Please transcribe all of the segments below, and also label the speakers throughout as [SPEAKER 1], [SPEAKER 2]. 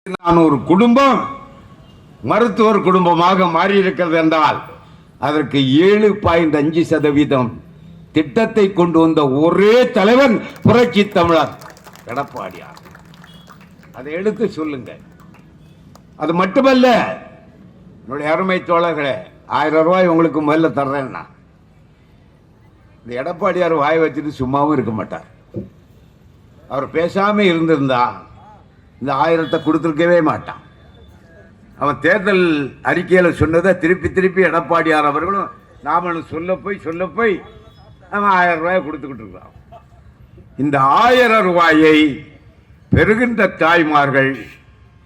[SPEAKER 1] ஒரு குடும்பம் மருத்துவர் குடும்பமாக மாறியிருக்கிறது என்றால் அதற்கு 7.5% திட்டத்தை கொண்டு வந்த ஒரே தலைவன் புரட்சி தமிழர் எடப்பாடியார். அதை எடுத்து சொல்லுங்க. அது மட்டுமல்ல, என்னுடைய அருமை தோழர்களே, 1000 ரூபாய் உங்களுக்கு முதல்ல தர்றேன்னா இந்த எடப்பாடியார் வாய் வச்சுட்டு சும்மாவும் இருக்க மாட்டார். அவர் பேசாம இருந்திருந்தா இந்த 1000 கொடுத்திருக்கவே மாட்டான். அவன் தேர்தல் அறிக்கையில் சொன்னதை திருப்பி திருப்பி எடப்பாடியார் அவர்களும் நாமளும் சொல்ல போய் அவன் 1000 ரூபாய் கொடுத்துக்கிட்டு இருக்கான். இந்த 1000 ரூபாயை பெறுகின்ற தாய்மார்கள்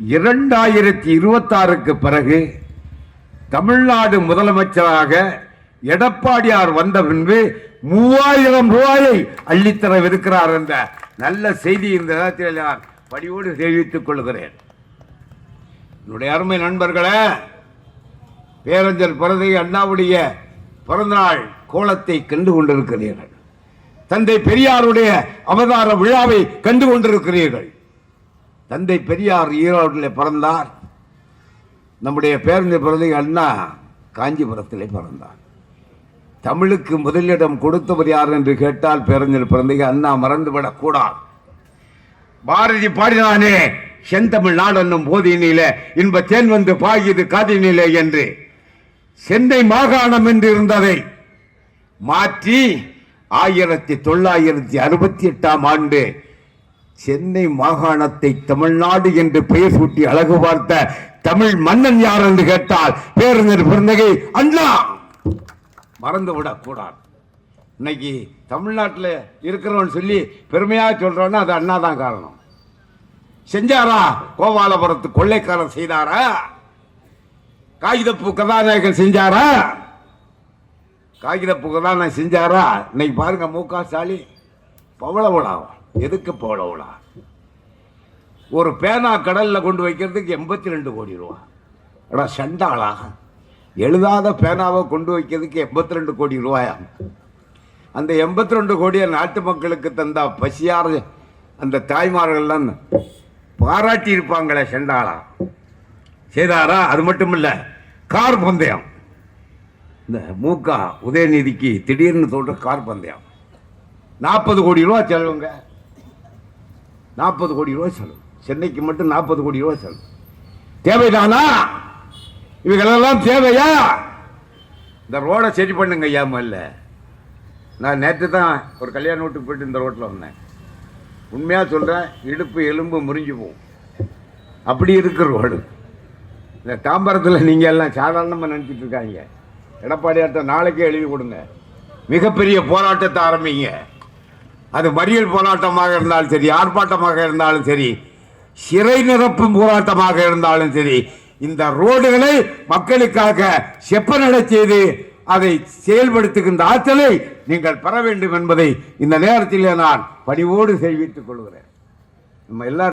[SPEAKER 1] 2026க்கு பிறகு தமிழ்நாடு முதலமைச்சராக எடப்பாடியார் வந்த பின்பு 3000 ரூபாயை அள்ளித்தரவிருக்கிறார் என்ற நல்ல செய்தி இந்த நேரத்தில் நான் படியோடு தெரிவித்துக் கொள்கிறேன். என்னுடைய அருமை நண்பர்களே, பேரறிஞர் பரதை அண்ணாவுடைய பிறந்தநாள் கோலத்தை கண்டு கொண்டிருக்கிறீர்கள். தந்தை பெரியாருடைய அவதார விழாவை கண்டு கொண்டிருக்கிறீர்கள். தந்தை பெரியார் ஈரோட்டில் பிறந்தார். நம்முடைய பேரறிஞர் பரதை அண்ணா காஞ்சிபுரத்திலே பிறந்தார். தமிழுக்கு முதலிடம் கொடுத்தவர் யார் என்று கேட்டால் பேரறிஞர் பரதை அண்ணா மறந்துவிடக் கூடாது. பாரதி பாடினானே, செந்தமிழ் நாடென்னும் போதினிலே இன்ப தேன் வந்து பாகியது காதினிலே என்று. சென்னை மாகாணம் என்று இருந்ததை மாற்றி 1968ஆம் ஆண்டு சென்னை மாகாணத்தை தமிழ்நாடு என்று பெயர் சூட்டி அழகு பார்த்த தமிழ் மன்னன் யார் என்று கேட்டால் பேரறிஞர் பிறந்தகை அண்ணா. மறந்துவிடக் கூடாது. இன்னைக்கு தமிழ்நாட்டில் இருக்கிறவன் சொல்லி பெருமையாக சொல்றோன்னா அது அண்ணா தான் காரணம். செஞ்சாரா? கோபாலபுரத்து கொள்ளைக்காரன் செய்தாரா? காகிதப்பூ கதாநாயகன் செஞ்சாரா? காகிதப்பூ கதாநாயகன் செஞ்சாரா? இன்னைக்கு பாருங்க, மு.க. ஸ்டாலின் பவள விழா. எதுக்கு பவள விழா? ஒரு பேனா கடல்ல கொண்டு வைக்கிறதுக்கு 82 கோடி ரூபா. அடா சண்டாளா, எழுதாத பேனாவை கொண்டு வைக்கிறதுக்கு 82 கோடி ரூபாயா? அந்த 82 கோடியை நாட்டு மக்களுக்கு தந்தா பசியார் அந்த தாய்மார்கள்லாம் பாராட்டி இருப்பாங்களே. செண்டாளா செய்தாரா? அது மட்டும் இல்ல, கார் பந்தயம். இந்த மு.க. உதயநிதிக்கு திடீர்னு சொல்ற கார் பந்தயம் 40 கோடி ரூபா செலவுங்க. 40 கோடி ரூபாய் செலவு. சென்னைக்கு மட்டும் 40 கோடி ரூபாய் செலவு. தேவைதானா? இவைகளெல்லாம் தேவையா? இந்த ரோடை சரி பண்ணுங்க ஐயா. இல்ல, நான் நேற்று தான் ஒரு கல்யாண வீட்டுக்கு போயிட்டு இந்த ரோட்டில் வந்தேன். உண்மையாக சொல்கிறேன், இடுப்பு எலும்பு முறிஞ்சு போகும். அப்படி இருக்கு ரோடு. இந்த தாம்பரத்தில் நீங்கள் எல்லாம் சாதாரணமாக நினச்சிட்டு இருக்காங்க. எடப்பாடியார்ட்ட நாளைக்கே எழுதி கொடுங்க, மிகப்பெரிய போராட்டத்தை ஆரம்பிங்க. அது மறியல் போராட்டமாக இருந்தாலும் சரி, ஆர்ப்பாட்டமாக இருந்தாலும் சரி, சிறை நிரப்பும் போராட்டமாக இருந்தாலும் சரி, இந்த ரோடுகளை மக்களுக்காக செப்பநடை செய்து அதை செயல்படுத்துகின்ற ஆற்றலை நீங்கள் பெற வேண்டும் என்பதை இந்த நேரத்தில் நான் பணிவோடு தெரிவித்துக் கொள்கிறேன். நம்ம எல்லாரும்